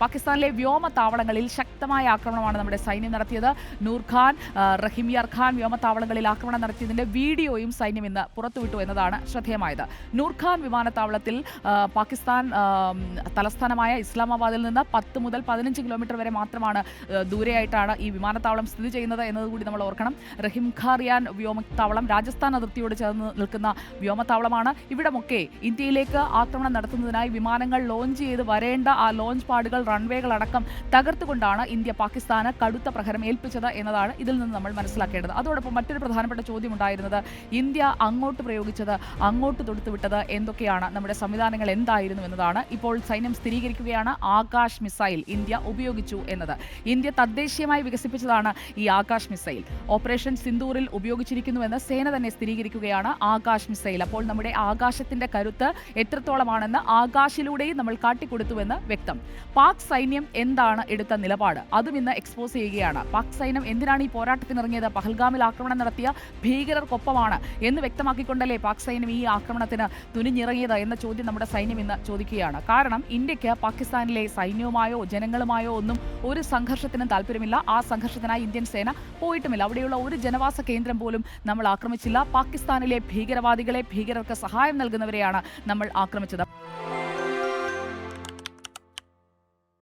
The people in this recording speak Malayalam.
പാകിസ്ഥാനിലെ വ്യോമത്താവളങ്ങളിൽ ശക്തമായ ആക്രമണമാണ് നമ്മുടെ സൈന്യം നടത്തിയത്. നൂർഖാൻ, റഹിമിയർ ഖാൻ വ്യോമത്താവളങ്ങളിൽ ആക്രമണം നടത്തിയതിന്റെ വീഡിയോയും സൈന്യം ഇന്ന് പുറത്തുവിട്ടു എന്നതാണ് ശ്രദ്ധേയമായത്. നൂർഖാൻ വിമാനത്താവളത്തിൽ പാകിസ്ഥാൻ തലസ്ഥാനമായ ഇസ്ലാമാബാദിൽ നിന്ന് 10 മുതൽ 15 കിലോമീറ്റർ വരെ മാത്രമാണ് ദൂരെയായിട്ടാണ് ഈ വിമാനത്താവളം സ്ഥിതി ചെയ്യുന്നത് എന്നതുകൂടി നമ്മൾ ഓർക്കണം. റഹിംഖാറിയാൻ വ്യോമത്താവളം രാജസ്ഥാൻ അതിർത്തിയോട് ചേർന്ന് നിൽക്കുന്ന വ്യോമത്താവളമാണ്. ഇവിടമൊക്കെ ഇന്ത്യയിലേക്ക് ആക്രമണം നടത്തുന്നതിനായി വിമാനങ്ങൾ ലോഞ്ച് ചെയ്ത് വരേണ്ട ആ ലോഞ്ച് പാഡുകൾ, റൺവേകൾ അടക്കം തകർത്തുകൊണ്ടാണ് ഇന്ത്യ പാകിസ്ഥാന് കടുത്ത പ്രഹരം ഏൽപ്പിച്ചത് എന്നതാണ് ഇതിൽ നിന്ന് നമ്മൾ മനസ്സിലാക്കേണ്ടത്. അതോടൊപ്പം മറ്റൊരു പ്രധാനപ്പെട്ട ചോദ്യം ഉണ്ടായിരുന്നത് ഇന്ത്യ അങ്ങോട്ട് പ്രയോഗിച്ചത്, അങ്ങോട്ട് തൊടുത്തുവിട്ടത് എന്തൊക്കെയാണ്, നമ്മുടെ സംവിധാനങ്ങൾ എന്തായിരുന്നു എന്നതാണ്. ഇപ്പോൾ സൈന്യം സ്ഥിരീകരിക്കുകയാണ് ആകാശ് മിസൈൽ ഇന്ത്യ ഉപയോഗിച്ചു എന്നത്. ഇന്ത്യ തദ്ദേശീയമായി വികസിപ്പിച്ചതാണ് ഈ ആകാശ് മിസൈൽ. ഓപ്പറേഷൻ സിന്ദൂറിൽ ഉപയോഗിച്ചിരിക്കുന്നുവെന്ന് സേന തന്നെ സ്ഥിരീകരിക്കുകയാണ് ആകാശ് മിസൈൽ. അപ്പോൾ നമ്മുടെ ആകാശത്തിന്റെ കരുത്ത് എത്രത്തോളമാണെന്ന് ആകാശിലൂടെയും നമ്മൾ കാട്ടിക്കൊടുത്തുവെന്ന് വ്യക്തം. പാക് സൈന്യം എന്താണ് എടുത്ത നിലപാട്, അതും ഇന്ന് എക്സ്പോസ് ചെയ്യുകയാണ്. പാക് സൈന്യം എന്തിനാണ് ഈ പോരാട്ടത്തിനിറങ്ങിയത്, പഹൽഗാമിൽ ആക്രമണം നടത്തിയ ഭീകരർക്കൊപ്പമാണ് എന്ന് വ്യക്തമാക്കിക്കൊണ്ടല്ലേ പാക് സൈന്യം ഈ ആക്രമണത്തിന് തുനിഞ്ഞിറങ്ങിയത് എന്ന ചോദ്യം നമ്മുടെ സൈന്യം ഇന്ന് ചോദിക്കുകയാണ്. കാരണം ഇന്ത്യക്ക് പാകിസ്ഥാനിലെ സൈന്യവുമായോ ജനങ്ങളുമായോ ഒന്നും ഒരു സംഘർഷത്തിനും താല്പര്യമില്ല. ആ സംഘർഷത്തിനായി ഇന്ത്യൻ സേന പോയിട്ടുമില്ല. അവിടെയുള്ള ഒരു ജനവാസ കേന്ദ്രം പോലും നമ്മൾ ആക്രമിച്ചില്ല. പാകിസ്ഥാനിലെ ഭീകരവാദികളെ, ഭീകരർക്ക് സഹായം നൽകുന്നവരെയാണ് നമ്മൾ ആക്രമിച്ചത്.